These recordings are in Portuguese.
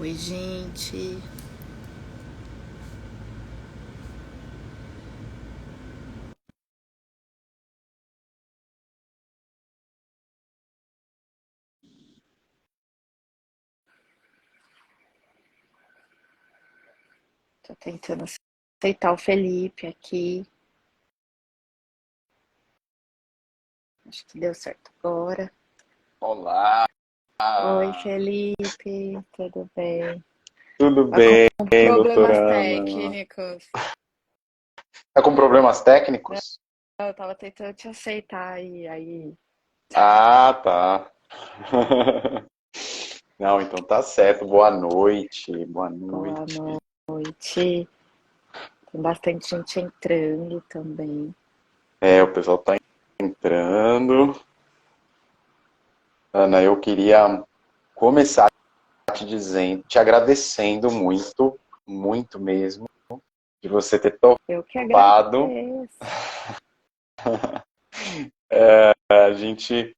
Oi, gente. Tô tentando aceitar o Felipe aqui. Acho que deu certo agora. Olá, Oi, Felipe. Tudo bem? tudo Tá com bem, problemas doutora Ana? técnicos. Tá com problemas Não, técnicos? eu tava tentando te aceitar aí. Ah, tá. Não, então tá certo. Boa noite, boa Boa noite. noite. Tem bastante gente entrando também. É, o pessoal tá entrando. Ana, eu queria começar te dizendo, te agradecendo muito, muito mesmo, de você ter Eu que topado. agradeço. A gente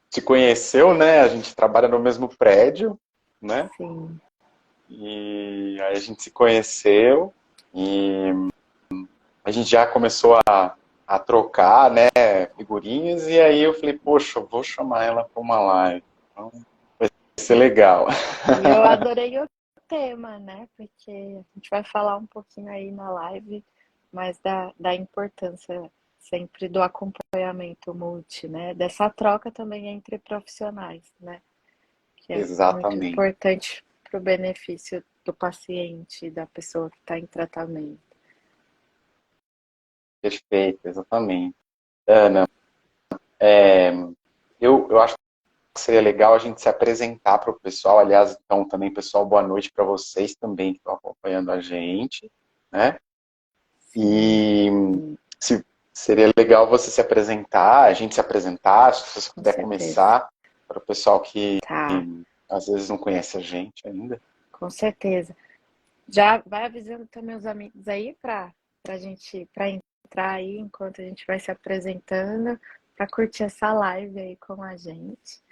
se conheceu, né? A gente trabalha no mesmo prédio, né? Sim. E aí a gente se conheceu e a gente já começou a trocar, né, figurinhas, e aí eu falei, poxa, eu vou chamar ela para uma live. Então, vai ser legal. E eu adorei o tema, né? Porque a gente vai falar um pouquinho aí na live, mas da importância sempre do acompanhamento multi, né? Dessa troca também entre profissionais, né? Que é muito Exatamente. importante para o benefício do paciente, da pessoa que está em tratamento. Perfeito, exatamente. Ana, é, eu acho que seria legal a gente se apresentar para o pessoal. Aliás, então, também, pessoal, boa noite para vocês também que estão acompanhando a gente, né? Sim, E se, seria legal você se apresentar, a gente se apresentar, se você com puder certeza. começar, para o pessoal que Tá, às vezes não conhece a gente ainda. com certeza. Já vai avisando também os amigos aí para gente para entrar aí enquanto a gente vai se apresentando, para curtir essa live aí com a gente.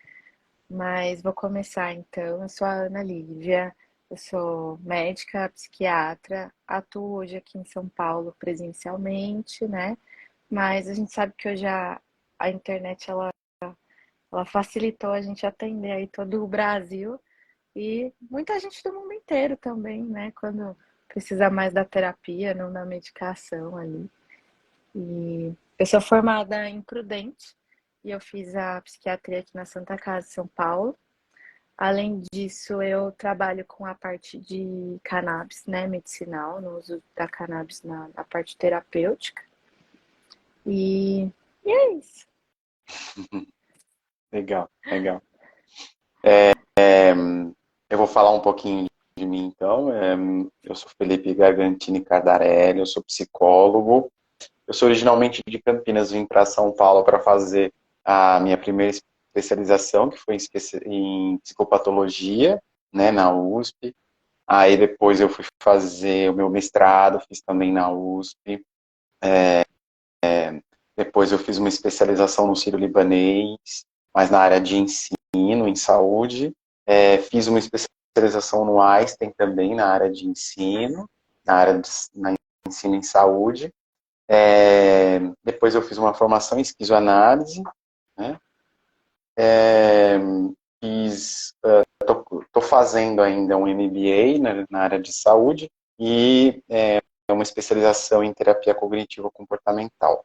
Mas vou começar então. Eu sou a Ana Lívia, eu sou médica, psiquiatra, atuo hoje aqui em São Paulo presencialmente, né? Mas a gente sabe que hoje a internet ela facilitou a gente atender aí todo o Brasil e muita gente do mundo inteiro também, né? Quando precisa mais da terapia, não da medicação ali. E eu sou formada em Prudente e eu fiz a psiquiatria aqui na Santa Casa, São Paulo. Além disso, eu trabalho com a parte de cannabis, né, medicinal, no uso da cannabis na parte terapêutica. E, e é isso. Legal, legal. Eu vou falar um pouquinho de mim, então. Eu sou Felipe Gargantini Cardarelli, eu sou psicólogo. Eu sou originalmente de Campinas, vim para São Paulo para fazer a minha primeira especialização, que foi em psicopatologia, né, na USP. Aí depois eu fui fazer o meu mestrado, fiz também na USP. Depois eu fiz uma especialização no Sírio-Libanês, mas na área de ensino, em saúde. Fiz uma especialização no Einstein também, na área de ensino, na ensino em saúde. Depois eu fiz uma formação em esquizoanálise, né? É, estou fazendo ainda um MBA na área de saúde e uma especialização em terapia cognitivo comportamental.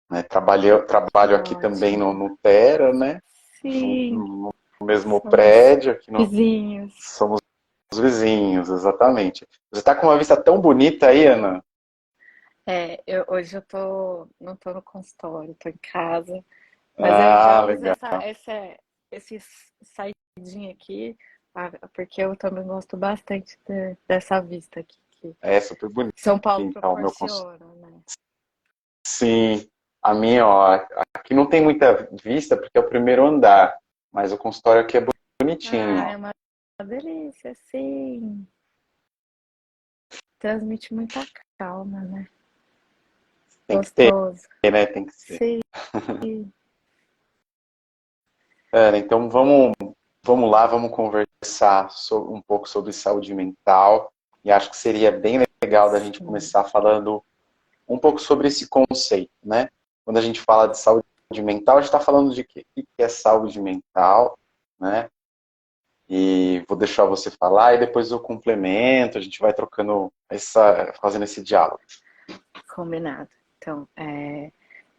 Né? Que Trabalho aqui também ótimo. no Tera, né? Sim, No mesmo somos prédio, aqui vizinhos. somos os vizinhos, exatamente. Você está com uma vista tão bonita aí, Ana. Hoje não tô no consultório, tô em casa, mas eu já Ah, uso legal. esse saidinho aqui, porque eu também gosto bastante dessa vista aqui que É super bonito, São Paulo então, meu consultório. proporciona, né? Sim, a minha, ó, aqui não tem muita vista porque é o primeiro andar, mas o consultório aqui é bonitinho, Ah, ó. é uma delícia, sim. Transmite muita calma, né? Tem que ter, Gostoso. né? Tem que ser. Sim. Ana, então vamos lá, vamos conversar um pouco sobre saúde mental. E acho que seria bem legal da gente Sim. começar falando um pouco sobre esse conceito, né? Quando a gente fala de saúde mental, a gente está falando de quê? O que é saúde mental, né? E vou deixar você falar e depois eu complemento, a gente vai trocando fazendo esse diálogo. Combinado. Então,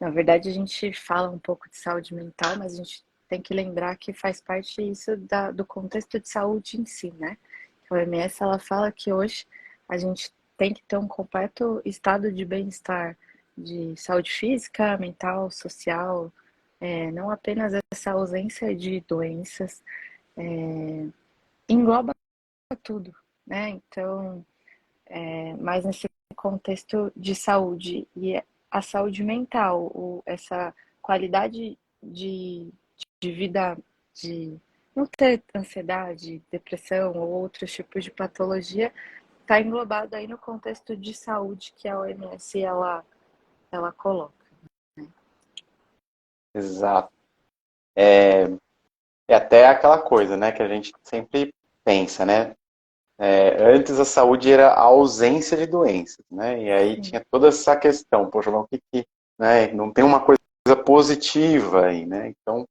na verdade, a gente fala um pouco de saúde mental, mas a gente tem que lembrar que faz parte isso do contexto de saúde em si, né? A OMS, ela fala que hoje a gente tem que ter um completo estado de bem-estar, de saúde física, mental, social, não apenas essa ausência de doenças, engloba tudo, né? Então, mais nesse contexto de saúde e a saúde mental, essa qualidade de vida, de não ter ansiedade, depressão ou outros tipos de patologia, está englobado aí no contexto de saúde que a OMS ela coloca. Exato. É até aquela coisa, né, que a gente sempre pensa, né? Antes a saúde era a ausência de doenças, né? E aí Sim, tinha toda essa questão, poxa, mas o que, né? Não tem uma coisa positiva aí, né? Então,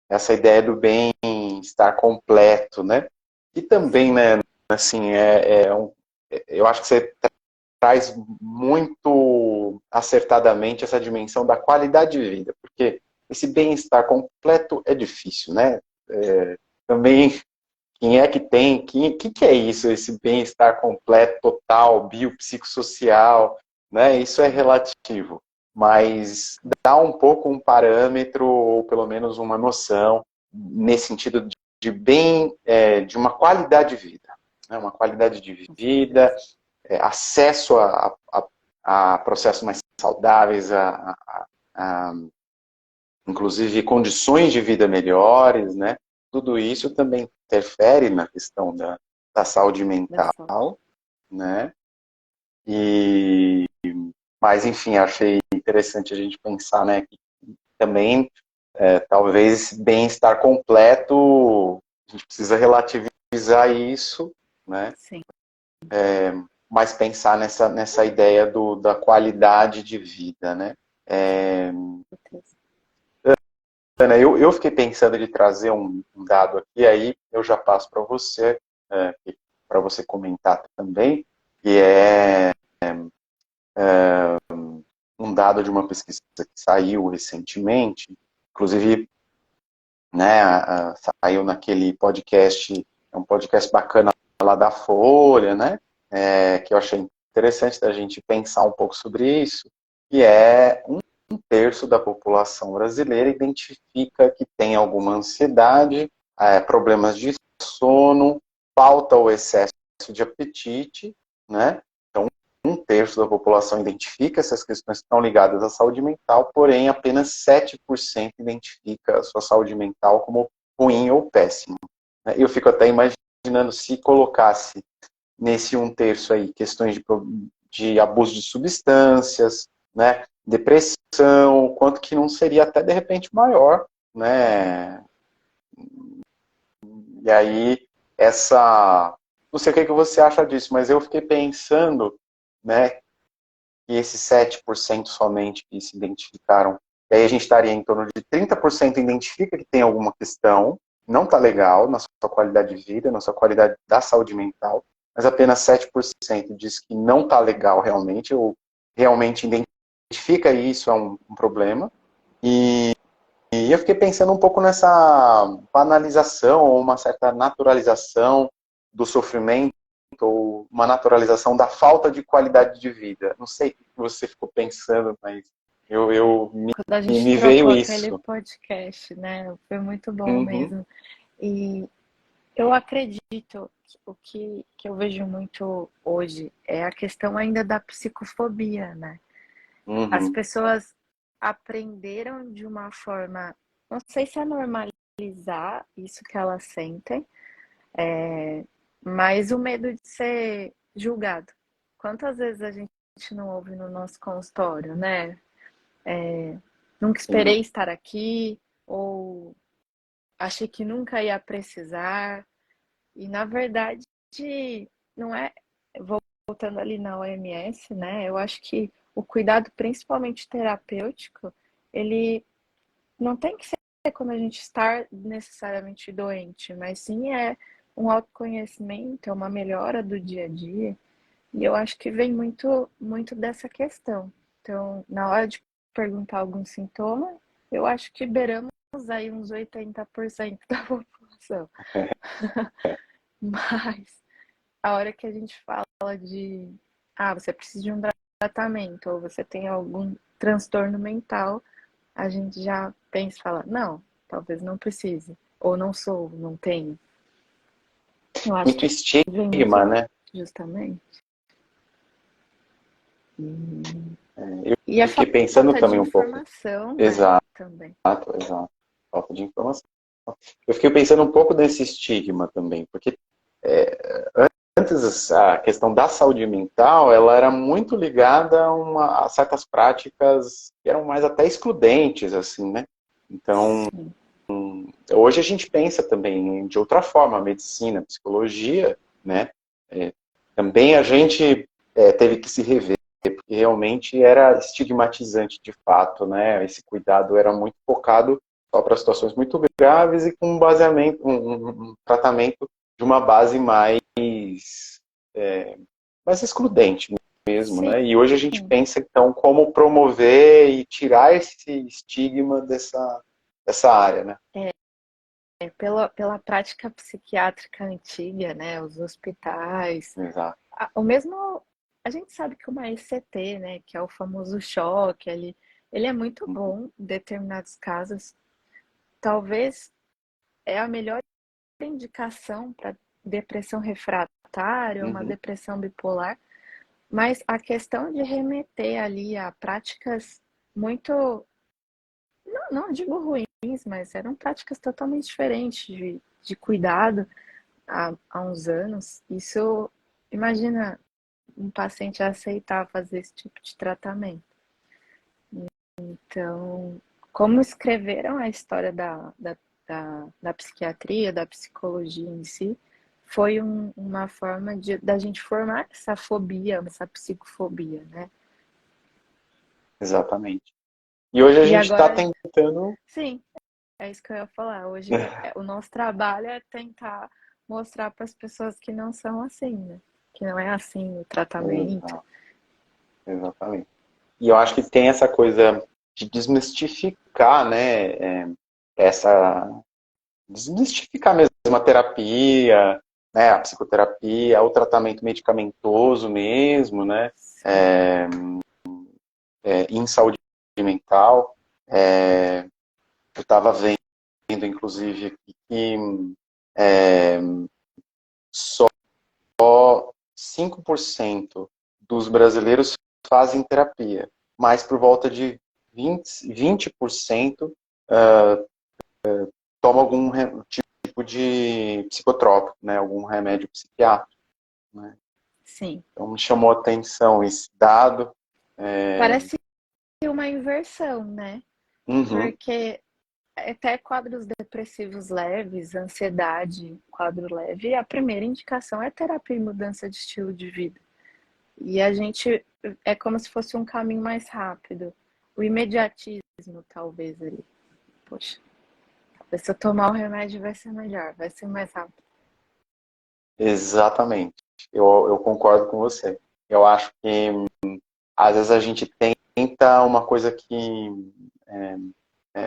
essa ideia do bem-estar completo, né? E também, sim, né, assim, eu acho que você traz muito acertadamente essa dimensão da qualidade de vida, porque esse bem-estar completo é difícil, né? Também, quem é que tem, que é isso, esse bem-estar completo, total, biopsicossocial, né? Isso é relativo, mas dá um pouco um parâmetro, ou pelo menos uma noção, nesse sentido de uma qualidade de vida, né? Uma qualidade de com vida, certeza. acesso a processos mais saudáveis, a, inclusive condições de vida melhores, né? Tudo isso também interfere na questão da saúde Da saúde. mental, né? E, mas, enfim, achei interessante a gente pensar, né, que também, talvez, bem-estar completo, a gente precisa relativizar isso, né? Sim, Mas pensar nessa ideia da qualidade de vida, né? com certeza. Ana, eu fiquei pensando de trazer um dado aqui, aí eu já passo para você comentar também, que é um dado de uma pesquisa que saiu recentemente, inclusive, né, saiu naquele podcast, é um podcast bacana lá da Folha, né, que eu achei interessante da gente pensar um pouco sobre isso, que é um terço da população brasileira identifica que tem alguma ansiedade, problemas de sono, falta ou excesso de apetite, né? Então, um terço da população identifica essas questões que estão ligadas à saúde mental, porém apenas 7% identifica a sua saúde mental como ruim ou péssima. Eu fico até imaginando se colocasse nesse um terço aí questões de abuso de substâncias, né, depressão, quanto que não seria até de repente maior, né? E aí não sei o que você acha disso, mas eu fiquei pensando, né, que esses 7% somente que se identificaram, e aí a gente estaria em torno de 30% identifica que tem alguma questão, não está legal na sua qualidade de vida, na sua qualidade da saúde mental, mas apenas 7% diz que não está legal realmente, ou realmente identifica isso é um problema. E eu fiquei pensando um pouco nessa banalização ou uma certa naturalização do sofrimento ou uma naturalização da falta de qualidade de vida. Não sei o que você ficou pensando, mas Quando a gente me veio trocou aquele isso. podcast, né? Foi muito bom Uhum, mesmo. E eu acredito que que eu vejo muito hoje é a questão ainda da psicofobia, né? As uhum, pessoas aprenderam de uma forma, não sei se é normalizar isso que elas sentem, mas o medo de ser julgado. Quantas vezes a gente não ouve no nosso consultório, né? Nunca sim, esperei estar aqui, ou achei que nunca ia precisar. E na verdade, não é. Voltando ali na OMS, né? Eu acho que o cuidado, principalmente terapêutico, ele não tem que ser quando a gente está necessariamente doente, mas sim é um autoconhecimento, é uma melhora do dia a dia. E eu acho que vem muito dessa questão. Então, na hora de perguntar algum sintoma, eu acho que beiramos aí uns 80% da população. Mas a hora que a gente fala de, você precisa de um tratamento ou você tem algum transtorno mental, a gente já pensa e fala, não, talvez não precise, ou não sou, não tenho. Eu acho Muito que vem estigma, muito né? justamente. E a Eu fiquei pensando falta de também um pouco. informação, né? Exato, Também. exato. Falta de informação. Eu fiquei pensando um pouco nesse estigma também, porque antes a questão da saúde mental, ela era muito ligada a certas práticas que eram mais até excludentes, assim, né? Então, Sim, hoje a gente pensa também de outra forma, a medicina, a psicologia, né? Também a gente teve que se rever, porque realmente era estigmatizante de fato, né? Esse cuidado era muito focado só para situações muito graves e com um baseamento, um tratamento de uma base mais excludente mesmo, sim. né? E hoje a gente pensa então como promover e tirar esse estigma dessa área, né? Pela prática psiquiátrica antiga, né? Os hospitais. Exato. O mesmo. A gente sabe que uma ECT, né? Que é o famoso choque, ele é muito bom em determinados casos. Talvez é a melhor indicação para depressão refratária, uma Uhum. depressão bipolar, mas a questão de remeter ali a práticas muito, não digo ruins, mas eram práticas totalmente diferentes de cuidado há uns anos. Isso, imagina um paciente aceitar fazer esse tipo de tratamento. Então, como escreveram a história da psiquiatria, da psicologia em si, foi uma forma da gente formar essa fobia, essa psicofobia, né? Exatamente. E hoje a E gente está agora, tentando. sim, é isso que eu ia falar. Hoje, o nosso trabalho é tentar mostrar para as pessoas que não são assim, né? Que não é assim o tratamento. Exato, exatamente. E eu acho que tem essa coisa de desmistificar, né? Essa desmistificar mesmo a terapia, né? A psicoterapia, o tratamento medicamentoso mesmo, né? Sim, Em saúde mental. Eu estava vendo, inclusive, aqui que é, só 5% dos brasileiros fazem terapia, mas por volta de 20% toma algum tipo de psicotrópico, né, algum remédio psiquiátrico. Né? sim. Então me chamou a atenção esse dado. Parece uma inversão, né? Uhum, Porque até quadros depressivos leves, ansiedade, quadro leve, a primeira indicação é terapia e mudança de estilo de vida. E a gente é como se fosse um caminho mais rápido. O imediatismo, talvez, ali. Poxa, se eu tomar o remédio vai ser melhor, vai ser mais rápido. exatamente. Eu concordo com você. Eu acho que às vezes a gente tenta uma coisa que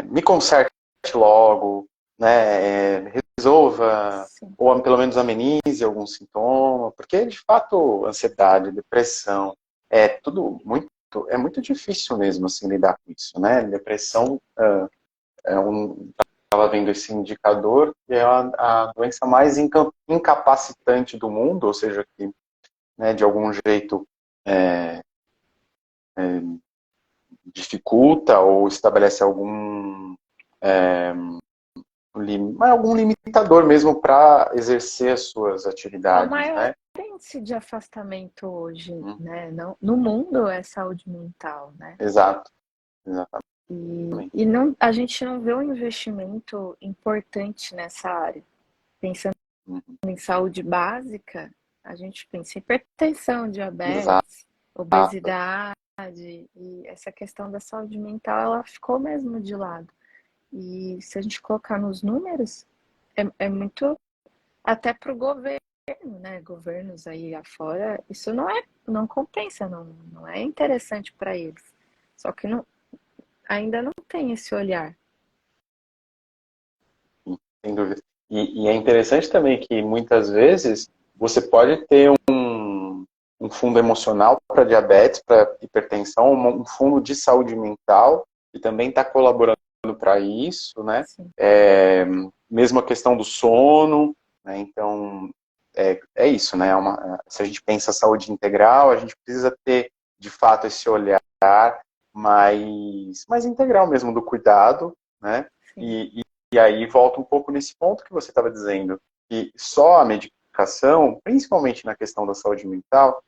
me conserte logo, né, resolva, Sim. ou pelo menos amenize algum sintoma, porque de fato ansiedade, depressão, é muito difícil mesmo assim lidar com isso, né? Depressão estava vendo esse indicador que é a doença mais incapacitante do mundo, ou seja, que né, de algum jeito dificulta ou estabelece algum limitador mesmo para exercer as suas É o atividades, maior né? índice de afastamento hoje, né? Não, no mundo é saúde mental, né? Exato, exatamente. E não, a gente não vê um investimento importante nessa área. Pensando em saúde básica, a gente pensa em hipertensão, Exato. diabetes, obesidade, e essa questão da saúde mental, ela ficou mesmo de lado. E se a gente colocar nos números, é muito até para o governo, né? Governos aí afora, isso não compensa, não é interessante para eles. Só que ainda não tem esse olhar. Sem dúvida. E é interessante também que muitas vezes você pode ter um fundo emocional para diabetes, para hipertensão, um fundo de saúde mental, que também está colaborando para isso, né? Sim. Mesmo a questão do sono, né? Então, é isso, né? Se a gente pensa saúde integral, a gente precisa ter, de fato, esse olhar mais integral mesmo do cuidado, né? Sim. E aí volta um pouco nesse ponto que você estava dizendo, que só a medicação, principalmente na questão da saúde mental,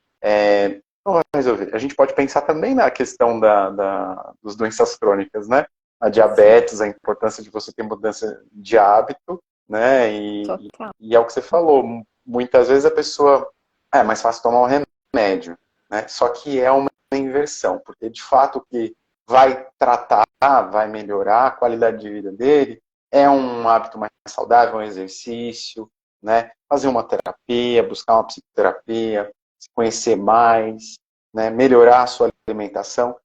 não vai resolver. A gente pode pensar também na questão das doenças crônicas, né? A diabetes, a importância de você ter mudança de hábito, né? Total. E é o que você falou, muitas vezes a pessoa, é mais fácil tomar um remédio, né? Só que é uma inversão, porque de fato o que vai tratar, vai melhorar a qualidade de vida dele, é um hábito mais saudável, um exercício, né? Fazer uma terapia, buscar uma psicoterapia, se conhecer mais, né? Melhorar a sua alimentação,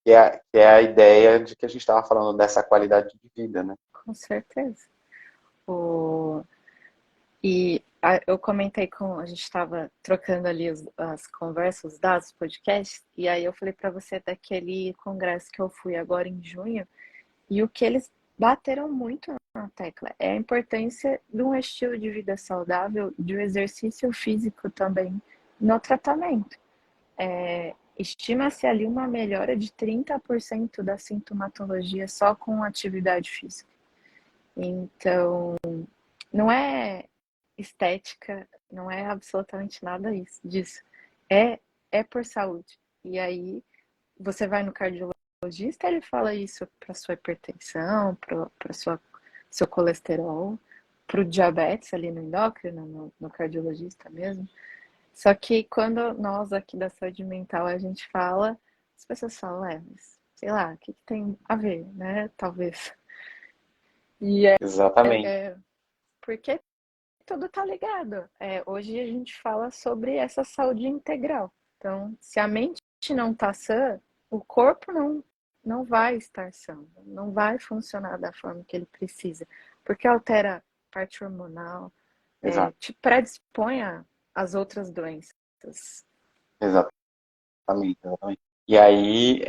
que é a ideia de que a gente estava falando dessa qualidade de vida, né? Com certeza. O... Eu comentei a gente estava trocando ali as conversas, os dados, os podcasts, e aí eu falei para você daquele congresso que eu fui agora em junho, e o que eles bateram muito na tecla é a importância de um estilo de vida saudável, de um exercício físico também no tratamento. Estima-se ali uma melhora de 30% da sintomatologia só com atividade física. Então, não é estética, não é absolutamente nada disso. É por saúde. E aí, você vai no cardiologista, ele fala isso para sua hipertensão, para seu colesterol, para o diabetes ali no endócrino, no cardiologista mesmo. Só que quando nós aqui da saúde mental a gente fala, as pessoas falam, mas sei lá, o que tem a ver, né? Talvez. E Exatamente. porque tudo tá ligado. Hoje a gente fala sobre essa saúde integral. Então, se a mente não tá sã, o corpo não vai estar sã, não vai funcionar da forma que ele precisa, porque altera a parte hormonal, Exato. te predispõe às outras doenças. Exatamente. E aí,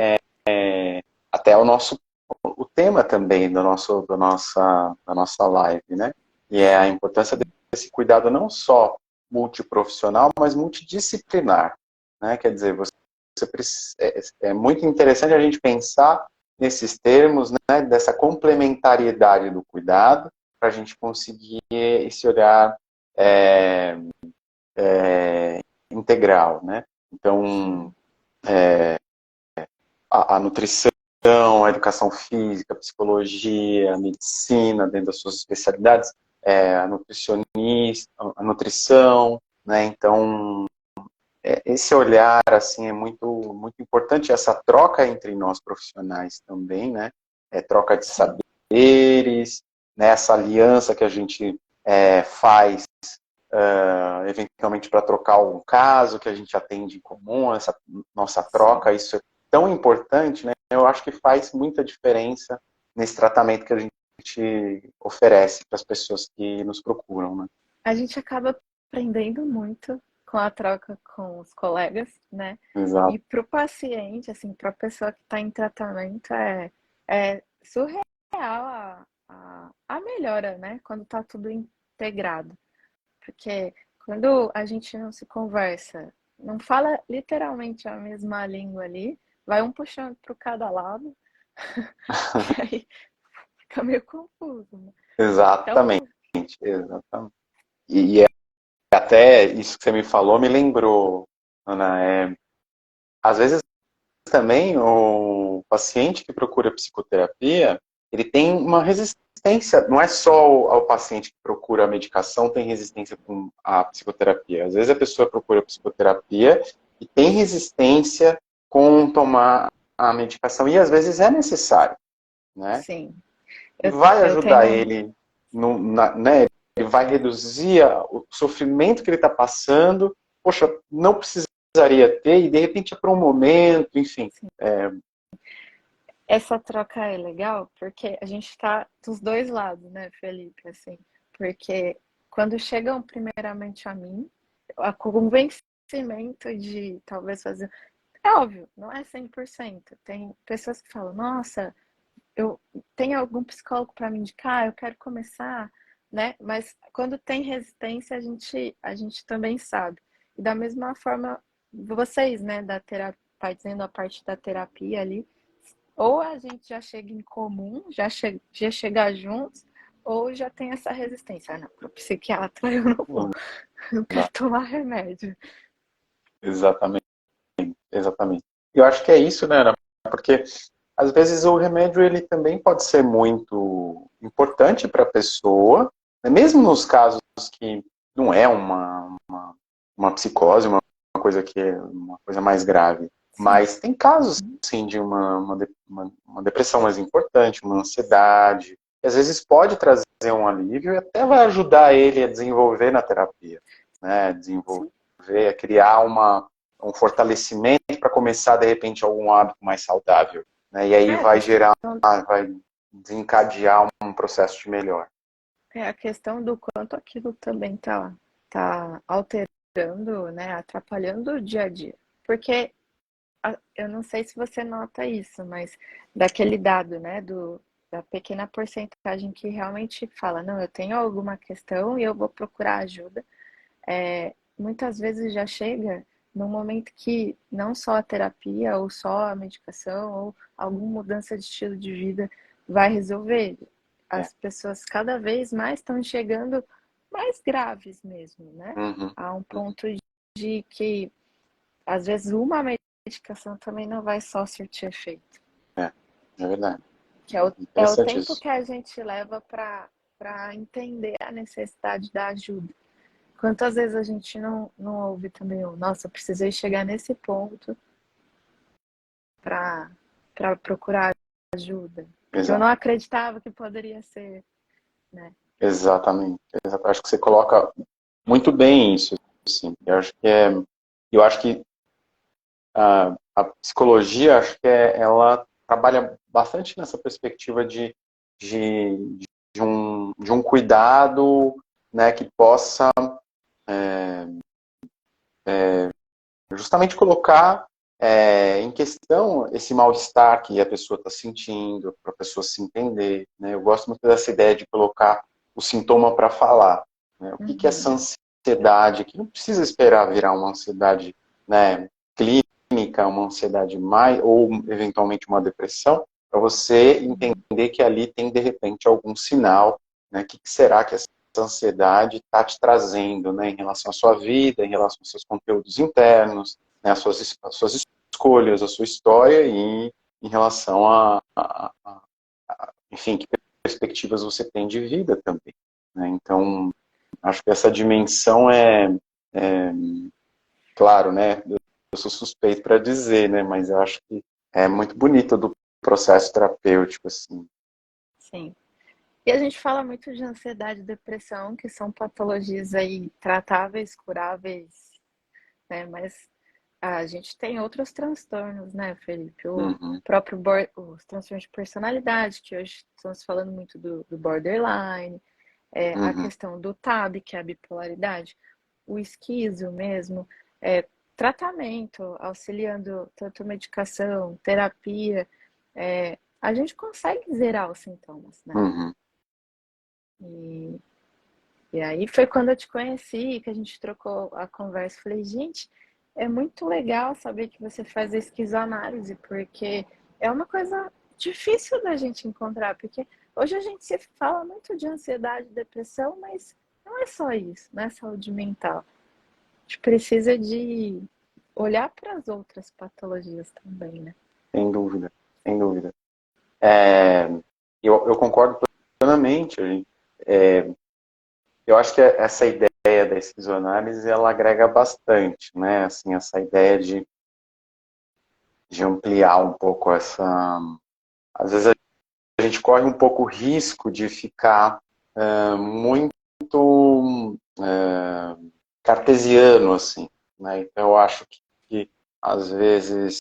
até o tema também da nossa live, né? E é a importância desse cuidado não só multiprofissional, mas multidisciplinar, né? Quer dizer, é muito interessante a gente pensar nesses termos, né? Dessa complementariedade do cuidado, para a gente conseguir esse olhar integral, né? Então, a nutrição, a educação física, a psicologia, a medicina, dentro das suas especialidades, a nutricionista, a nutrição, né? Então, esse olhar, assim, é muito, muito importante, essa troca entre nós profissionais também, né? Troca de saberes, né? Essa aliança que a gente faz, eventualmente para trocar algum caso que a gente atende em comum, essa nossa troca, isso é tão importante, né? Eu acho que faz muita diferença nesse tratamento que a gente oferece para as pessoas que nos procuram, né? A gente acaba aprendendo muito com a troca com os colegas, né? Exato. E para o paciente, assim, para a pessoa que está em tratamento, é surreal a melhora, né? Quando está tudo integrado. Porque quando a gente não se conversa, não fala literalmente a mesma língua ali, vai um puxando para cada lado, e aí fica meio confuso, né? Exatamente, Então, exatamente. E até isso que você me falou me lembrou, Ana, às vezes também o paciente que procura psicoterapia, ele tem uma resistência, não é só o paciente que procura a medicação tem resistência com a psicoterapia. Às vezes a pessoa procura psicoterapia e tem resistência com tomar a medicação, e às vezes é necessário, né? Sim. E Eu, vai eu ajudar tenho. ele, né? Ele vai reduzir o sofrimento que ele está passando. Poxa, não precisaria ter, e de repente é para um momento, enfim. Essa troca é legal porque a gente está dos dois lados, né, Felipe? Assim, porque quando chegam primeiramente a mim, o convencimento de talvez fazer. É óbvio, não é 100%. Tem pessoas que falam, nossa, eu tenho algum psicólogo para me indicar, eu quero começar, né? Mas quando tem resistência, a gente também sabe. E da mesma forma, vocês, né, da terapia, fazendo a parte da terapia ali, ou a gente já chega em comum, já chega juntos, ou já tem essa resistência. Ah, não, para o psiquiatra eu não vou, Não eu dá. quero tomar remédio. Exatamente, exatamente. Eu acho que é isso, né, Ana? Porque às vezes o remédio ele também pode ser muito importante para a pessoa, né? Mesmo nos casos que não é uma psicose, uma coisa que é uma coisa mais grave. Sim. Mas tem casos, sim, de uma depressão mais importante, uma ansiedade, que às vezes pode trazer um alívio e até vai ajudar ele a desenvolver na terapia, né? Sim. Desenvolver, a criar um fortalecimento para começar, de repente, algum hábito mais saudável, né? E aí É a vai questão, gerar, vai desencadear um processo de melhor. é a questão do quanto aquilo também tá alterando, né, atrapalhando o dia a dia. Porque eu não sei se você nota isso, mas daquele dado, né, da pequena porcentagem que realmente fala, não, eu tenho alguma questão e eu vou procurar ajuda, muitas vezes já chega num momento que não só a terapia ou só a medicação ou alguma mudança de estilo de vida vai resolver. É. As pessoas cada vez mais estão chegando mais graves mesmo, né? Uhum, A um uhum. ponto de que às vezes uma medicação também não vai só surtir efeito. É, é verdade. Que é o Interessante tempo isso. que a gente leva para entender a necessidade da ajuda. Quantas vezes a gente não ouve também, nossa, eu precisei chegar nesse ponto para procurar ajuda, porque eu não Exato. acreditava que poderia ser, né? Exatamente. Acho que você coloca muito bem isso, sim. Eu acho que a psicologia, acho que ela trabalha bastante nessa perspectiva de, de um cuidado, né, que possa justamente colocar em questão esse mal-estar que a pessoa está sentindo, para a pessoa se entender, né? Eu gosto muito dessa ideia de colocar o sintoma para falar, né? O que é essa Uhum, ansiedade, que não precisa esperar virar uma ansiedade, né, clínica, uma ansiedade mais, ou eventualmente uma depressão, para você uhum, entender que ali tem, de repente, algum sinal, né? O que será que essa ansiedade está te trazendo, né, em relação à sua vida, em relação aos seus conteúdos internos, né, as suas escolhas, a sua história e em relação enfim, que perspectivas você tem de vida também, né? Então, acho que essa dimensão é claro, né? Eu sou suspeito para dizer, né? Mas eu acho que é muito bonito do processo terapêutico, assim. sim. E a gente fala muito de ansiedade e depressão, que são patologias aí tratáveis, curáveis, né? Mas a gente tem outros transtornos, né, Felipe? O Uhum, próprio os transtornos de personalidade, que hoje estamos falando muito do borderline, a uhum, questão do TAB, que é a bipolaridade, o esquizo mesmo, é, tratamento, auxiliando tanto medicação, terapia, a gente consegue zerar os sintomas, né? uhum. E, e aí foi quando eu te conheci, que a gente trocou a conversa. Falei, gente, é muito legal saber que você faz a esquizoanálise, porque é uma coisa difícil da gente encontrar, porque hoje a gente se fala muito de ansiedade, depressão, mas não é só isso, não é saúde mental. A gente precisa olhar para as outras patologias também, né? Sem dúvida, sem dúvida. É, eu concordo plenamente. Eu acho que essa ideia da esquizoanálise, ela agrega bastante, né? Assim, essa ideia de ampliar um pouco essa... Às vezes a gente corre um pouco o risco de ficar muito cartesiano, assim, né? Então eu acho que às vezes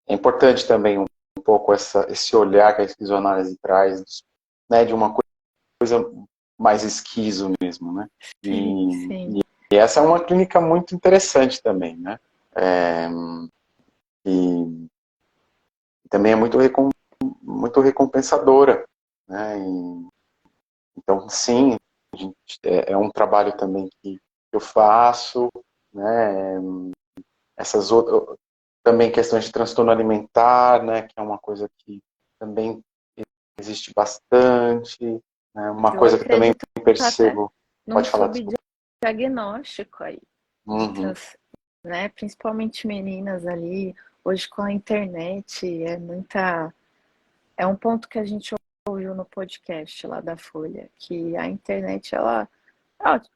é importante também um pouco esse olhar que a esquizoanálise traz, né, de uma coisa mais esquizo mesmo, né? Sim, E, sim. e essa é uma clínica muito interessante também, né? É, e também é muito recompensadora, né? Então, sim, é um trabalho também que eu faço, né? Essas outras, também questões de transtorno alimentar, né? Que é uma coisa que também existe bastante, né? Uma Eu coisa que eu também acredito até percebo. num Pode falar, desculpa. subdiagnóstico aí, de Uhum. né? Principalmente meninas ali, hoje com a internet, é um ponto que a gente ouviu no podcast lá da Folha, que a internet, ela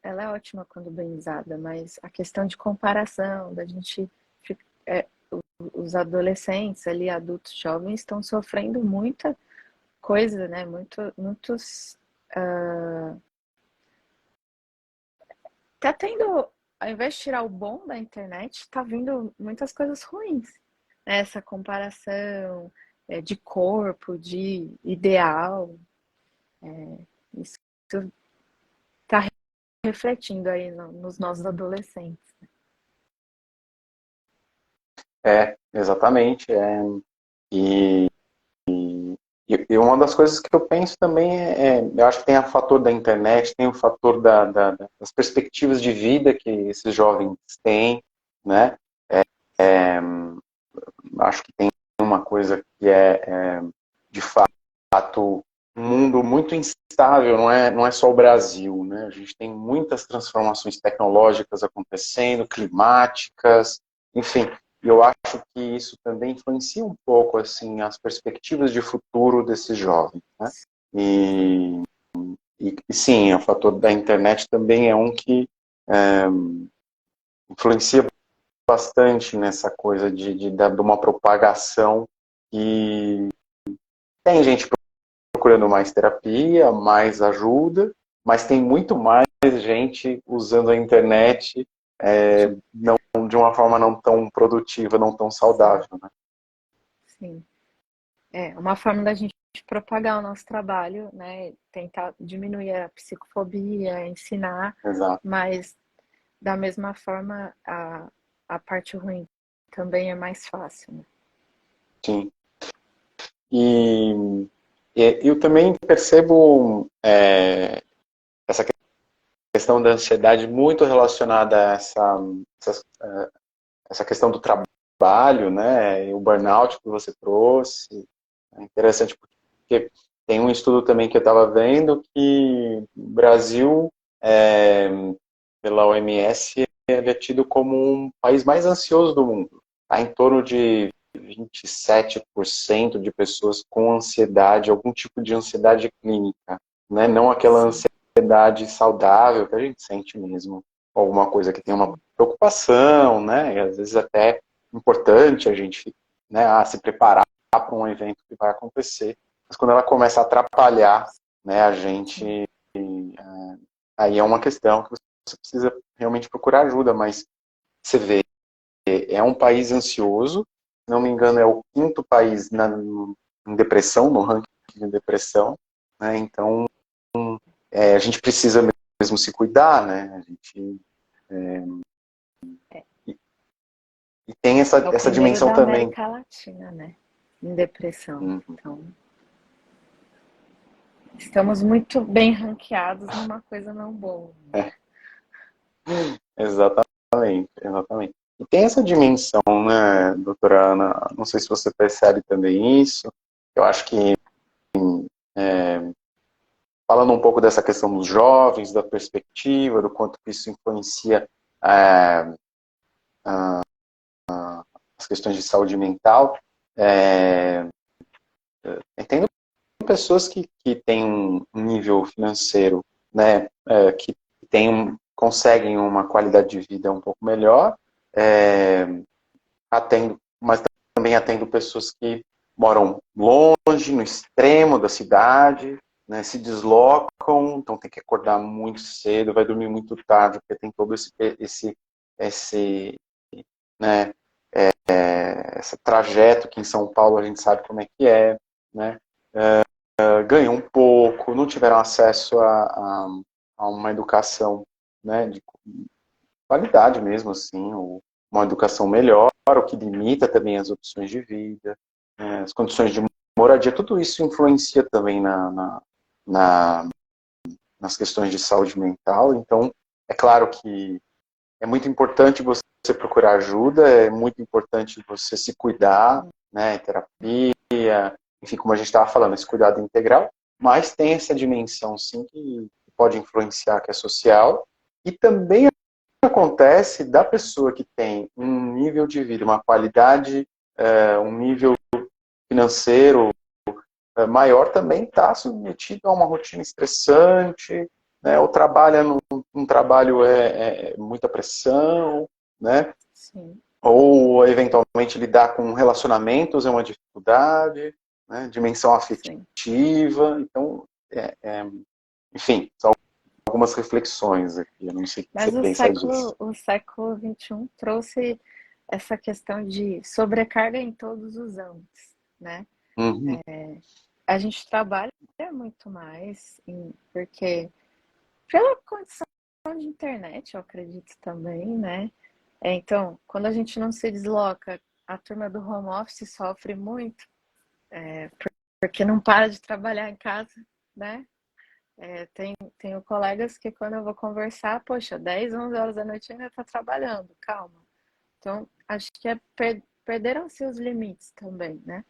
é ótima quando bem usada, mas a questão de comparação, da gente, é, os adolescentes ali, adultos jovens, estão sofrendo muita coisa, né? Muitos. Tá tendo, ao invés de tirar o bom da internet, tá vindo muitas coisas ruins. Né? Essa comparação de corpo, de ideal, isso tá refletindo aí nos nossos adolescentes. Exatamente. E, e uma das coisas que eu penso também eu acho que tem o fator da internet, tem o fator das perspectivas de vida que esses jovens têm, né? Acho que tem uma coisa que de fato, um mundo muito instável, não é só o Brasil, né? A gente tem muitas transformações tecnológicas acontecendo, climáticas, enfim. E eu acho que isso também influencia um pouco assim as perspectivas de futuro desses jovens, né? Sim. E, e sim, o fator da internet também é um que influencia bastante nessa coisa de uma propagação que tem gente procurando mais terapia, mais ajuda, mas tem muito mais gente usando a internet não, de uma forma não tão produtiva, não tão Sim, saudável. Né? sim. É uma forma da gente propagar o nosso trabalho, né? Tentar diminuir a psicofobia, ensinar, Exato. mas da mesma forma a parte ruim também é mais fácil, né? Sim. E, eu também percebo essa questão da ansiedade muito relacionada a essa questão do trabalho, né? E o burnout que você trouxe. É interessante porque tem um estudo também que eu estava vendo que o Brasil, pela OMS, ele é tido como um país mais ansioso do mundo. Há em torno de 27% de pessoas com ansiedade, algum tipo de ansiedade clínica, né? Não aquela Sim, ansiedade saudável que a gente sente mesmo, alguma coisa que tem uma sim, preocupação, né? E às vezes até importante a gente, né, se preparar para um evento que vai acontecer, mas quando ela começa a atrapalhar, né, a sim. gente, aí é uma questão que você precisa realmente procurar ajuda, mas você vê, é um país ansioso, se não me engano é o quinto país em depressão, no ranking de depressão, né, então a gente precisa mesmo se cuidar, né, a gente, e tem É o essa primeiro dimensão da também. América Latina, né? Em depressão. Uhum. Então, estamos muito bem ranqueados numa coisa não boa. É, exatamente, exatamente. E tem essa dimensão, né, doutora Ana, não sei se você percebe também isso, eu acho que falando um pouco dessa questão dos jovens, da perspectiva, do quanto que isso influencia as questões de saúde mental, entendo pessoas que têm um nível financeiro, né, que conseguem uma qualidade de vida um pouco melhor, mas também atendo pessoas que moram longe, no extremo da cidade, né, se deslocam, então tem que acordar muito cedo, vai dormir muito tarde, porque tem todo esse né, esse trajeto que em São Paulo a gente sabe como é que é, né? Ganham um pouco, não tiveram acesso a uma educação, né, de qualidade mesmo, assim, ou uma educação melhor, o que limita também as opções de vida, as condições de moradia, tudo isso influencia também nas questões de saúde mental. Então, é claro que é muito importante você procurar ajuda, é muito importante você se cuidar, né, terapia, enfim, como a gente estava falando, esse cuidado integral, mas tem essa dimensão, sim, que pode influenciar, que é social, e também acontece da pessoa que tem um nível de vida, uma qualidade, um nível financeiro maior, também está submetido a uma rotina estressante, né, ou trabalha num trabalho muita pressão, né? Sim, Ou eventualmente lidar com relacionamentos é uma dificuldade, né? Dimensão sim. afetiva, então, enfim, são algumas reflexões aqui, eu não sei o que você Mas pensa disso. o século XXI trouxe essa questão de sobrecarga em todos os âmbitos, né? Uhum, A gente trabalha muito mais, porque pela condição de internet, eu acredito também, né? Então, quando a gente não se desloca, a turma do home office sofre muito, porque não para de trabalhar em casa, né? Tenho colegas que quando eu vou conversar, poxa, 10, 11 horas da noite ainda está trabalhando, calma. Então, acho que perderam-se os limites também, né?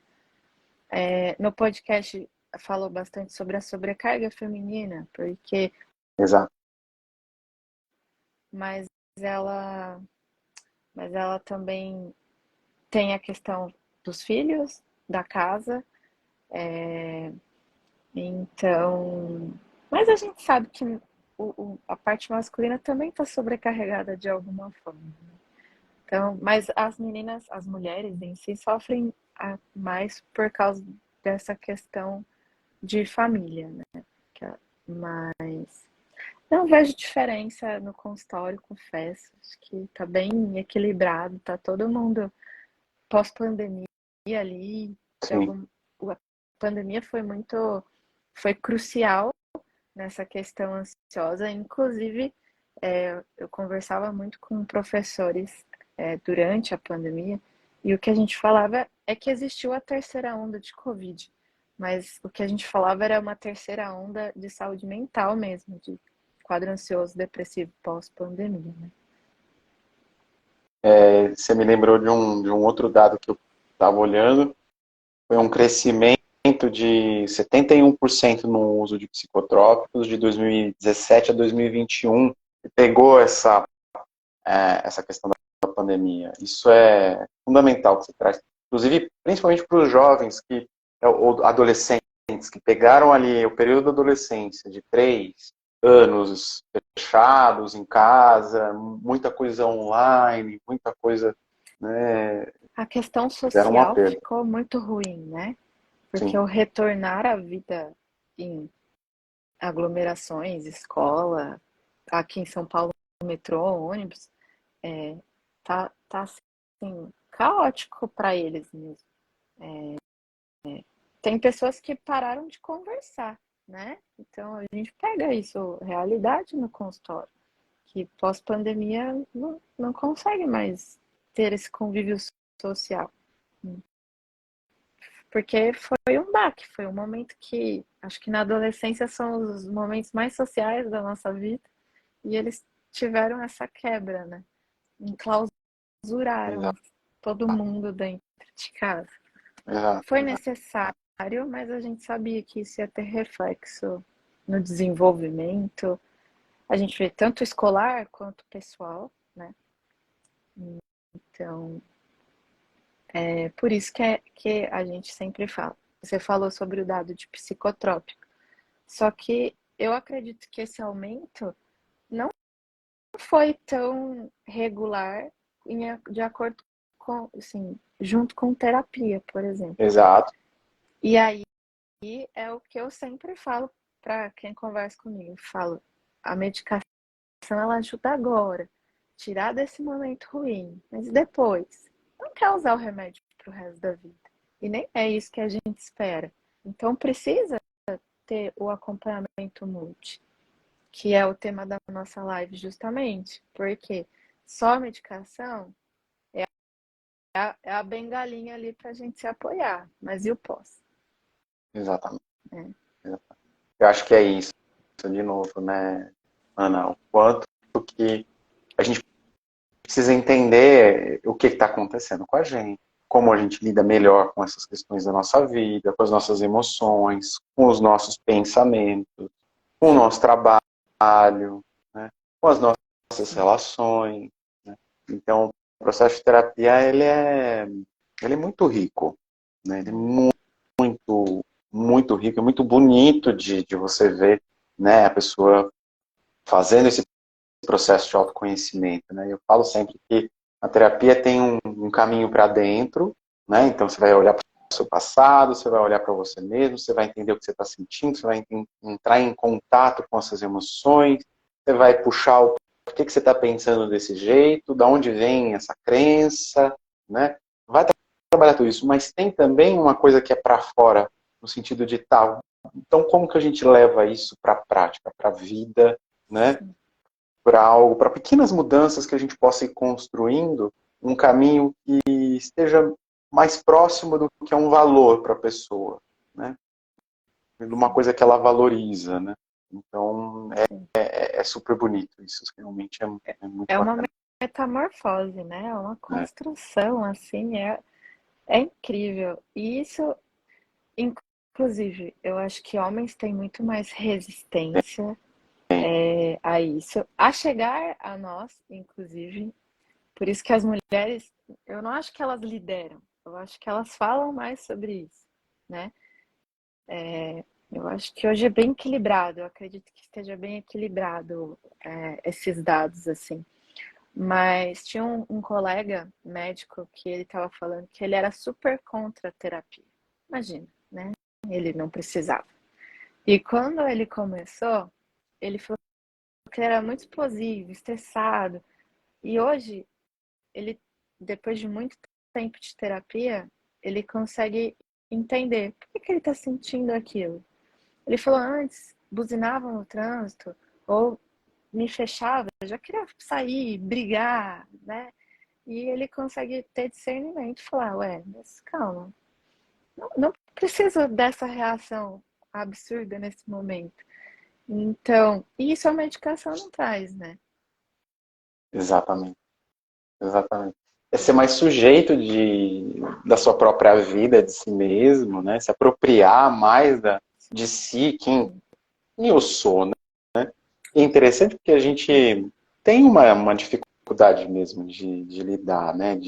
No podcast falou bastante sobre a sobrecarga feminina, porque, exato. mas ela, mas ela também tem a questão dos filhos, da casa, então, mas a gente sabe que a parte masculina também está sobrecarregada de alguma forma. Então, mas as meninas, as mulheres em si sofrem mais por causa dessa questão de família, né? Mas não vejo diferença no consultório, confesso. Acho que tá bem equilibrado, tá todo mundo pós-pandemia ali, de Sim, algum, a pandemia foi crucial nessa questão ansiosa. Inclusive, eu conversava muito com professores durante a pandemia e o que a gente falava é que existiu a terceira onda de Covid, mas o que a gente falava era uma terceira onda de saúde mental mesmo, de quadro ansioso depressivo pós-pandemia, né? você me lembrou de um outro dado que eu estava olhando, foi um crescimento de 71% no uso de psicotrópicos de 2017 a 2021, e pegou essa questão da pandemia. Isso é fundamental que você traz. Inclusive, principalmente para os jovens ou adolescentes que pegaram ali o período da adolescência de 3 anos fechados em casa, muita coisa online, muita coisa, né, A questão tiveram uma social perda. ficou muito ruim, né? Porque Sim, o retornar à vida em aglomerações, escola, aqui em São Paulo, metrô, ônibus, tá assim, caótico para eles mesmo. Tem pessoas que pararam de conversar, né? Então a gente pega isso, realidade no consultório, que pós-pandemia não consegue mais ter esse convívio social. Porque foi um baque, foi um momento que acho que na adolescência são os momentos mais sociais da nossa vida e eles tiveram essa quebra, né? Enclausuraram exato, todo mundo dentro de casa. exato, Foi exato. necessário, mas a gente sabia que isso ia ter reflexo no desenvolvimento. A gente vê tanto escolar quanto pessoal, né? Então, É por isso que a gente sempre fala. Você falou sobre o dado de psicotrópico. Só que eu acredito que esse aumento não foi tão regular de acordo com, assim, junto com terapia, por exemplo. Exato. E aí é o que eu sempre falo para quem conversa comigo. Eu falo, a medicação ela ajuda agora, tirar desse momento ruim, mas depois, não quer usar o remédio pro resto da vida. E nem é isso que a gente espera. Então precisa ter o acompanhamento multi, que é o tema da nossa live justamente, porque só a medicação é a bengalinha ali para a gente se apoiar, mas e o pós? Exatamente. É. Eu acho que é isso, de novo, né, Ana? O quanto que a gente precisa entender o que está acontecendo com a gente, como a gente lida melhor com essas questões da nossa vida, com as nossas emoções, com os nossos pensamentos, com o nosso trabalho, né, com as nossas relações. Né? Então, o processo de terapia ele é muito rico, né? Ele é muito rico, é muito bonito de você ver, né, a pessoa fazendo esse processo de autoconhecimento. Né? Eu falo sempre que a terapia tem um caminho para dentro, né? Então você vai olhar para o seu passado, você vai olhar para você mesmo, você vai entender o que você está sentindo, você vai entrar em contato com essas emoções, você vai puxar o porquê que você está pensando desse jeito, da onde vem essa crença, né? Vai trabalhar tudo isso, mas tem também uma coisa que é para fora, no sentido de tal. Então, como que a gente leva isso para a prática, para a vida, né? Para algo, para pequenas mudanças que a gente possa ir construindo um caminho que esteja mais próximo do que é um valor para a pessoa, né? De uma coisa que ela valoriza, né? Então, é super bonito isso, realmente é muito É uma bacana. metamorfose, né? É uma Né? construção, assim, é incrível. E isso, inclusive, eu acho que homens têm muito mais resistência a isso, a chegar a nós, inclusive. Por isso que as mulheres, eu não acho que elas lideram, eu acho que elas falam mais sobre isso, né? Eu acho que hoje é bem equilibrado, eu acredito que esteja bem equilibrado esses dados, assim. Mas tinha um colega médico que ele estava falando que ele era super contra a terapia. Imagina, né? Ele não precisava. E quando ele começou, ele falou que ele era muito explosivo, estressado. E hoje, ele, depois de muito tempo de terapia, ele consegue entender por que ele está sentindo aquilo. Ele falou antes, buzinava no trânsito, ou me fechava, eu já queria sair, brigar, né? E ele consegue ter discernimento e falar, ué, mas calma, não preciso dessa reação absurda nesse momento. Então, isso a medicação não traz, né? Exatamente, exatamente. É ser mais sujeito da sua própria vida, de si mesmo, né? Se apropriar mais de si, quem eu sou, né? E é interessante porque a gente tem uma dificuldade mesmo de lidar, né?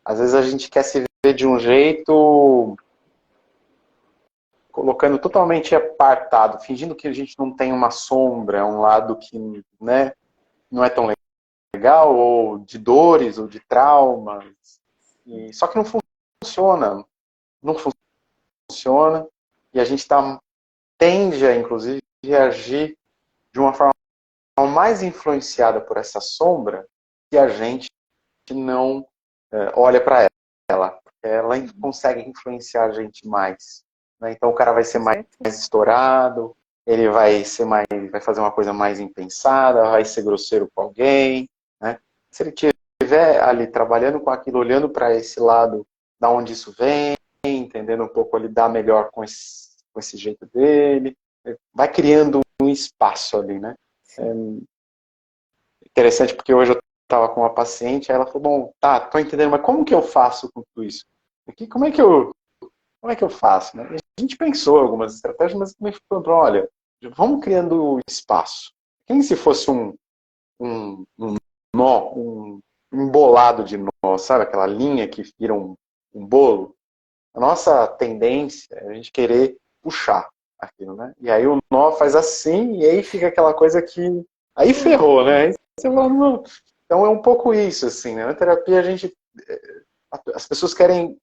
Às vezes a gente quer se ver de um jeito, colocando totalmente apartado, fingindo que a gente não tem uma sombra, um lado que, né, não é tão legal, ou de dores, ou de traumas. Só que não funciona. Não funciona. E a gente tende a, inclusive, reagir de uma forma mais influenciada por essa sombra que a gente não olha para ela. Ela consegue influenciar a gente mais. Né? Então o cara vai ser Com mais certeza. estourado, ele vai fazer uma coisa mais impensada, vai ser grosseiro com alguém. Né? Se ele estiver ali trabalhando com aquilo, olhando para esse lado, da onde isso vem, entendendo um pouco, lidar melhor com esse jeito dele, vai criando um espaço ali, né? É interessante porque hoje eu estava com uma paciente, aí ela falou, bom, tá, tô entendendo, mas como que eu faço com tudo isso? Aqui, como é que eu faço? Né? A gente pensou algumas estratégias, mas também falou, olha, vamos criando espaço. Quem se fosse um nó, um embolado de nó, sabe? Aquela linha que vira um bolo, a nossa tendência é a gente querer puxar aquilo, né? E aí o nó faz assim, e aí fica aquela coisa que... Aí ferrou, né? Aí você fala, "Não." Então é um pouco isso, assim, né? Na terapia a gente... As pessoas querem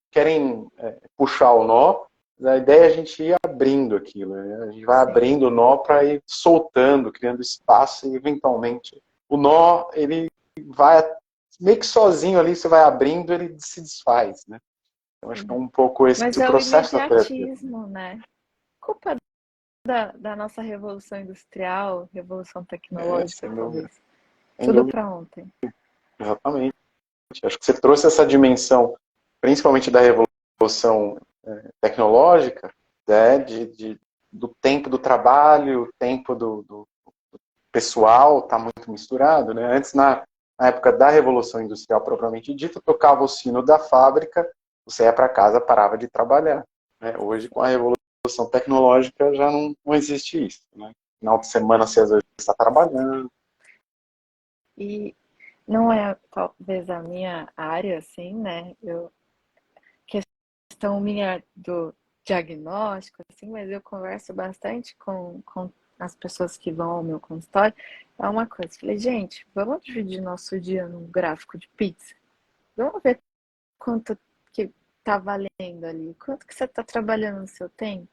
puxar o nó, a ideia é a gente ir abrindo aquilo, né? A gente vai Sim. abrindo o nó para ir soltando, criando espaço e eventualmente o nó, ele vai meio que sozinho ali, você vai abrindo, ele se desfaz, né? Então acho que é um pouco esse Mas o é o processo da terapia. imediatismo, né? Culpa da nossa revolução industrial, revolução tecnológica, Sem dúvida, talvez. sem Tudo dúvida, para ontem. exatamente. Acho que você trouxe essa dimensão, principalmente da revolução tecnológica, né, do tempo do trabalho, o tempo do pessoal está muito misturado, né? Antes, na época da Revolução Industrial propriamente dita, tocava o sino da fábrica, você ia para casa, parava de trabalhar, né? Hoje, com a Revolução Tecnológica, já não existe isso, né? Final de semana, você às vezes está trabalhando. E não é talvez a minha área, assim, né? Questão minha do diagnóstico, assim, mas eu converso bastante com as pessoas que vão ao meu consultório. É uma coisa, falei, gente, vamos dividir nosso dia num gráfico de pizza. Vamos ver quanto que tá valendo ali, quanto que você está trabalhando no seu tempo.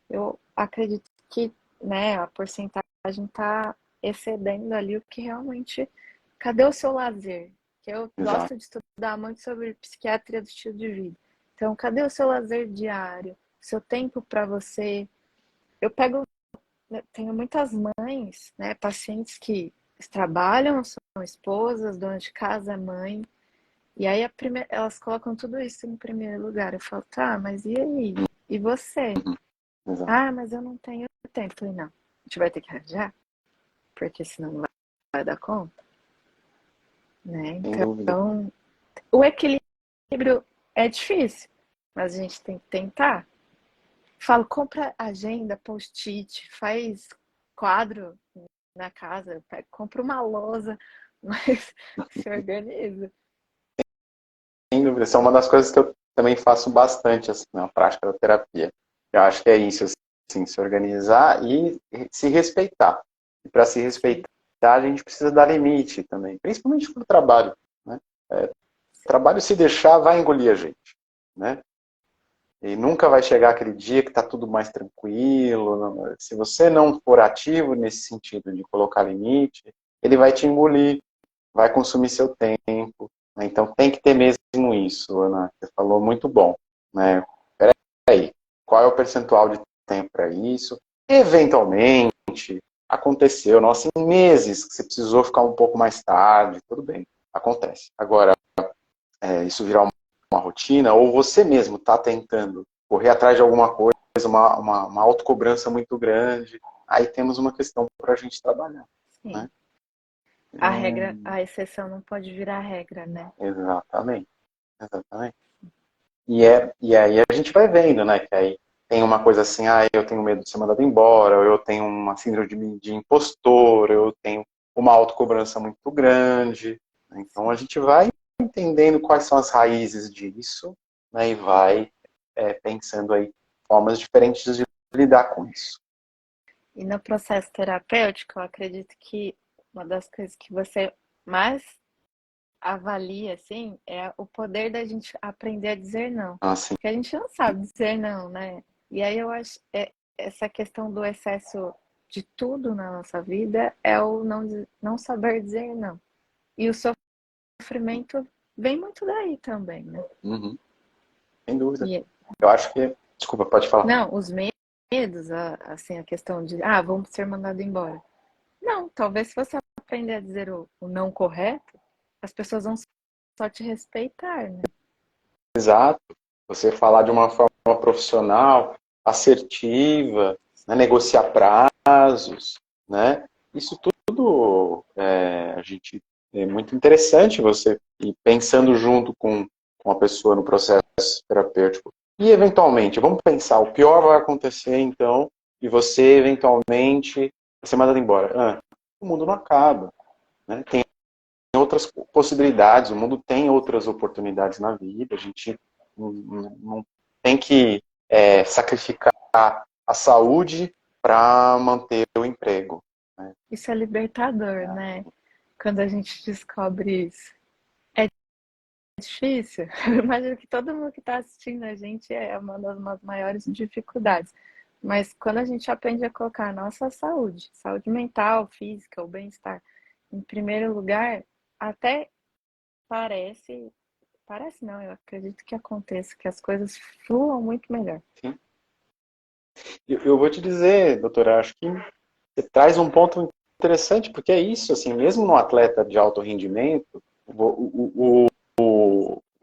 Eu acredito que, né, a porcentagem está excedendo ali o que realmente. Cadê o seu lazer? Que eu Exato. gosto de estudar muito sobre psiquiatria do estilo de vida. Então, cadê o seu lazer diário? O seu tempo para você? Eu pego, né, tenho muitas mães, né, pacientes que trabalham, são esposas, donas de casa, mãe, e aí elas colocam tudo isso em primeiro lugar. Eu falo, tá, mas e aí? E você? Exato. Ah, mas eu não tenho tempo. Eu falei, não, a gente vai ter que arranjar, porque senão não vai dar conta, né? Sem dúvida. Então, o equilíbrio é difícil, mas a gente tem que tentar. Falo, compra agenda, post-it, faz quadro na casa, compra uma lousa, mas se organiza. Sem dúvida. Essa é uma das coisas que eu também faço bastante assim, na prática da terapia. Eu acho que é isso, assim, se organizar e se respeitar. E para se Sim, respeitar, a gente precisa dar limite também, principalmente para o trabalho, né? O trabalho, se deixar, vai engolir a gente, né? E nunca vai chegar aquele dia que está tudo mais tranquilo. Não. Se você não for ativo nesse sentido de colocar limite, ele vai te engolir, vai consumir seu tempo, né? Então tem que ter mesmo isso, Ana. Você falou muito bom, né? Peraí, qual é o percentual de tempo para isso? Eventualmente, aconteceu, nossa, em meses que você precisou ficar um pouco mais tarde, tudo bem, acontece. Agora, isso virar uma rotina, ou você mesmo está tentando correr atrás de alguma coisa, uma autocobrança muito grande, aí temos uma questão para a gente trabalhar, sim. né? A regra, a exceção não pode virar regra, né? Exatamente, exatamente. E aí a gente vai vendo, né, que aí tem uma coisa assim, eu tenho medo de ser mandado embora, ou eu tenho uma síndrome de impostor, eu tenho uma autocobrança muito grande, né? Então a gente vai entendendo quais são as raízes disso, né, e vai pensando aí formas diferentes de lidar com isso. E no processo terapêutico, eu acredito que uma das coisas que você mais avalia, assim, é o poder da gente aprender a dizer não. Assim, Porque a gente não sabe dizer não, né? E aí eu acho essa questão do excesso de tudo na nossa vida é o não saber dizer não. E o sofrimento vem muito daí também, né? uhum, sem dúvida. E, Eu acho que... Desculpa, pode falar. não, os medos, assim, a questão de, vamos ser mandado embora. Não, talvez se você aprender a dizer o não correto, as pessoas vão só te respeitar, né? Exato. Você falar de uma forma profissional, assertiva, né, negociar prazos, né? Isso tudo a gente é muito interessante você ir pensando junto com a pessoa no processo terapêutico. E eventualmente, vamos pensar, o pior vai acontecer então, e você eventualmente vai ser mandado embora. O mundo não acaba, né? Tem outras possibilidades, o mundo tem outras oportunidades na vida, a gente não tem que sacrificar a saúde para manter o emprego, né? Isso é libertador, né? Quando a gente descobre isso. É difícil. Eu imagino que todo mundo que está assistindo a gente é uma das maiores dificuldades. Mas quando a gente aprende a colocar a nossa saúde, saúde mental, física, o bem-estar, em primeiro lugar, até parece, parece não, eu acredito que aconteça, que as coisas fluam muito melhor. Sim. Eu vou te dizer, doutora, acho que você traz um ponto interessante, porque é isso, assim, mesmo no atleta de alto rendimento, o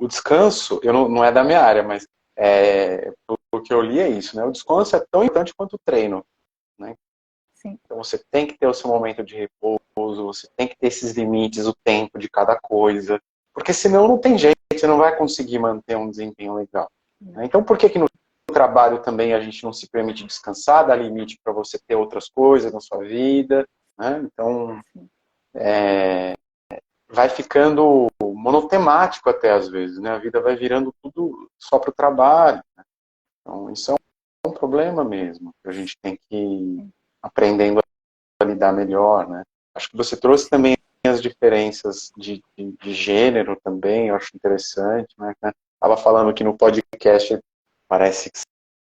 descanso, não é da minha área, mas o que eu li é isso, né? O descanso é tão importante quanto o treino, né? Sim, Então você tem que ter o seu momento de repouso, você tem que ter esses limites, o tempo de cada coisa, porque senão não tem jeito, você não vai conseguir manter um desempenho legal, né? Então por que que no trabalho também a gente não se permite descansar, dá limite para você ter outras coisas na sua vida, né? Então sim. vai ficando monotemático até às vezes, né? A vida vai virando tudo só para o trabalho. Então, isso é um problema mesmo, que a gente tem que ir aprendendo a lidar melhor, né? Acho que você trouxe também as diferenças de gênero também, eu acho interessante, né? Estava falando que no podcast parece que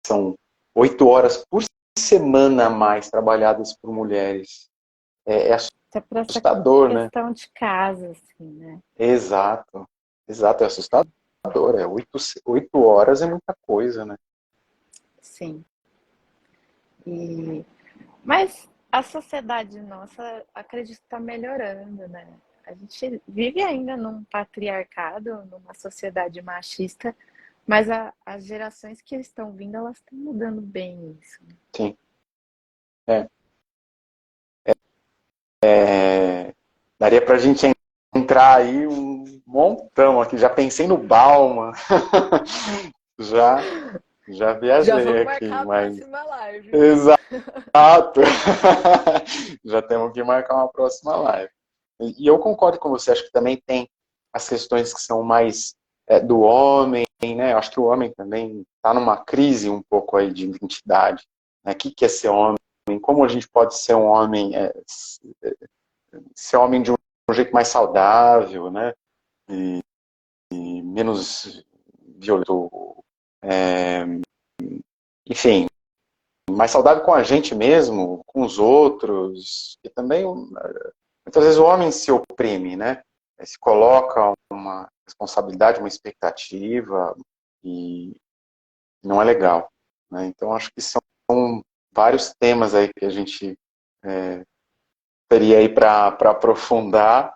são 8 horas por semana a mais trabalhadas por mulheres. É Até por essa assustador, né? questão de casa, assim, né? Exato, exato, é assustador. 8 horas é muita coisa, né? Sim. E mas a sociedade nossa, acredito que está melhorando, né? A gente vive ainda num patriarcado, numa sociedade machista, mas as gerações que estão vindo, elas estão mudando bem isso. Sim. É. Daria pra gente entrar aí um montão aqui. Já pensei no Bauman, já, já Já viajei vamos aqui, marcar a mas. próxima live. Exato! Já temos que marcar uma próxima live. E eu concordo com você, acho que também tem as questões que são mais do homem, né? Eu acho que o homem também está numa crise um pouco aí de identidade, né? O que é ser homem? Como a gente pode ser um homem, ser homem de um jeito mais saudável, né? E menos violento, enfim, mais saudável com a gente mesmo, com os outros, e também muitas vezes o homem se oprime, né? Se coloca uma responsabilidade, uma expectativa, e não é legal, né? Então acho que são vários temas aí que a gente teria aí para aprofundar,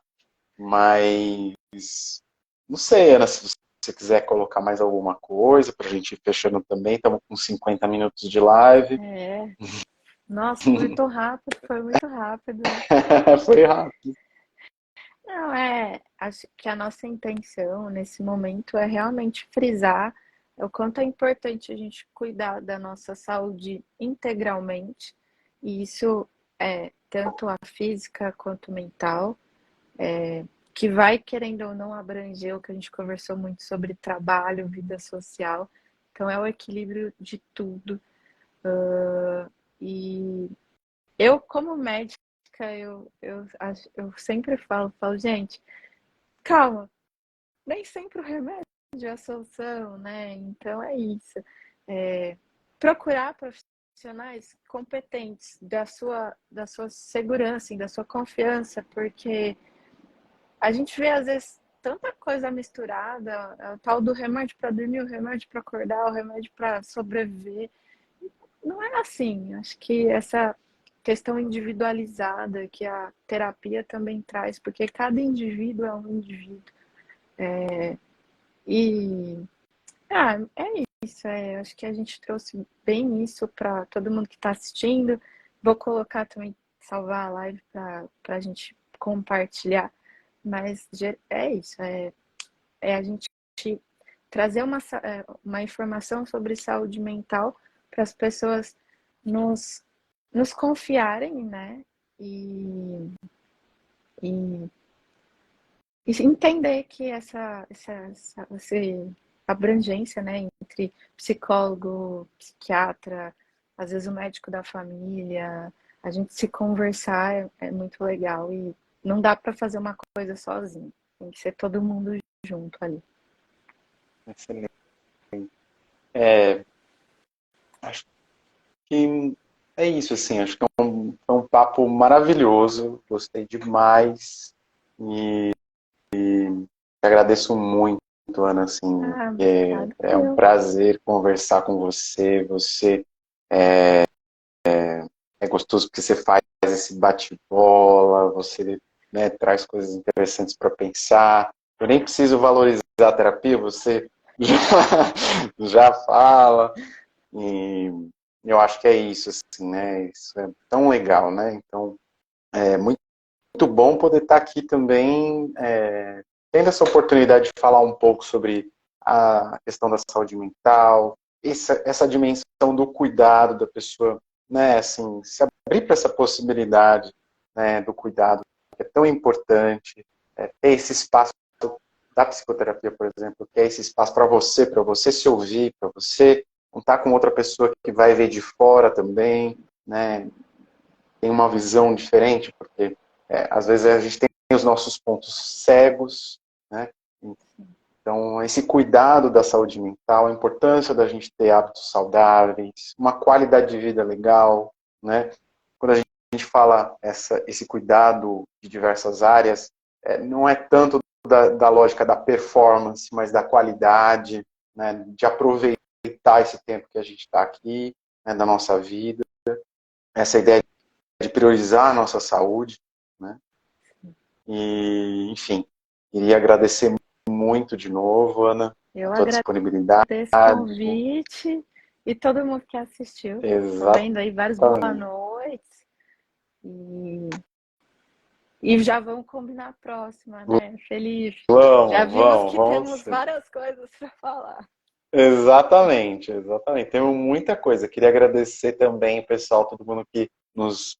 mas não sei, Ana, se você quiser colocar mais alguma coisa para a gente ir fechando também, estamos com 50 minutos de live. É. Nossa, muito rápido, foi muito rápido. Foi rápido. Não, acho que a nossa intenção nesse momento é realmente frisar o quanto é importante a gente cuidar da nossa saúde integralmente, e isso é tanto a física quanto mental, que vai, querendo ou não, abranger o que a gente conversou muito sobre trabalho, vida social. Então, é o equilíbrio de tudo. E eu, como médica, eu sempre falo, gente, calma, nem sempre o remédio é a solução, né? Então é isso. É, procurar profissionais competentes da sua segurança e da sua confiança, porque a gente vê às vezes tanta coisa misturada, o tal do remédio para dormir, o remédio para acordar, o remédio para sobreviver. Não é assim. Acho que essa questão individualizada que a terapia também traz, porque cada indivíduo é um indivíduo. E é isso. Acho que a gente trouxe bem isso para todo mundo que está assistindo. Vou colocar também, salvar a live para a gente compartilhar. Mas é isso. É a gente trazer uma informação sobre saúde mental para as pessoas nos, nos confiarem, né? E, e entender que esse abrangência, né, entre psicólogo, psiquiatra, às vezes o médico da família, a gente se conversar é muito legal e não dá para fazer uma coisa sozinho, tem que ser todo mundo junto ali. Excelente. É, acho que é isso, assim, acho que é um papo maravilhoso, gostei demais e agradeço muito, Ana, assim, Ah, obrigada, é um eu. prazer conversar com você, é gostoso porque você faz esse bate-bola, você, né, traz coisas interessantes para pensar, eu nem preciso valorizar a terapia, você já, já fala, e eu acho que é isso, assim, né, isso é tão legal, né, então, é muito bom poder estar aqui também, tendo essa oportunidade de falar um pouco sobre a questão da saúde mental, essa dimensão do cuidado da pessoa, né, assim, se abrir para essa possibilidade, né, do cuidado, que é tão importante, ter esse espaço da psicoterapia, por exemplo, que é esse espaço para você se ouvir, para você não estar com outra pessoa que vai ver de fora também, né, tem uma visão diferente, porque às vezes a gente tem os nossos pontos cegos, né? Então, esse cuidado da saúde mental, a importância da gente ter hábitos saudáveis, uma qualidade de vida legal, né? Quando a gente fala esse cuidado de diversas áreas, não é tanto da lógica da performance, mas da qualidade, né? De aproveitar esse tempo que a gente está aqui, né? Da nossa vida. Essa ideia de priorizar a nossa saúde, né? E, enfim, queria agradecer muito de novo, Ana, a Eu tua disponibilidade. agradeço o convite e todo mundo que assistiu. Tô Exatamente. vendo aí vários boa noites e, e já vamos combinar a próxima, né, Felipe? Já vimos que Vamos temos sim. várias coisas para falar. Exatamente, exatamente. Temos muita coisa. Queria agradecer também, pessoal, todo mundo que nos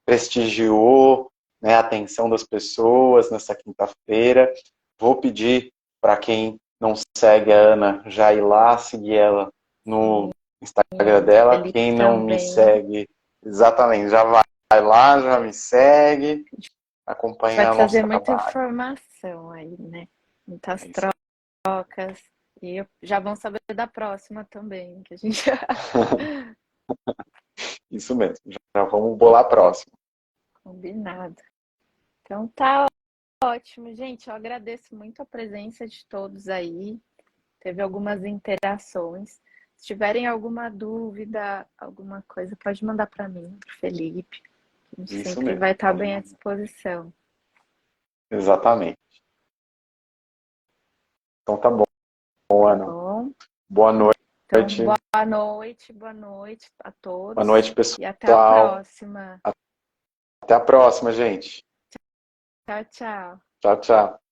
prestigiou, né, a atenção das pessoas nessa quinta-feira. Vou pedir para quem não segue a Ana já ir lá seguir ela no Instagram Sim, dela. Felipe Quem não me também. segue, exatamente, já vai lá, já me segue, Vai acompanha o nosso trazer muita trabalho. informação aí, né? Muitas É isso, trocas. E já vão saber da próxima também, que a gente isso mesmo. Já vamos bolar a próxima. combinado. Então tá ótimo, gente. Eu agradeço muito a presença de todos aí. Teve algumas interações. Se tiverem alguma dúvida, alguma coisa, pode mandar para mim, pro Felipe. A gente Isso sempre mesmo. vai estar Pode bem à mandar. disposição. Exatamente. Então tá bom, Tá Ana. bom? Boa noite. Então, boa noite a Boa todos noite, e até a pessoal. próxima. Até a próxima, gente. Tchau, tchau. Tchau, tchau.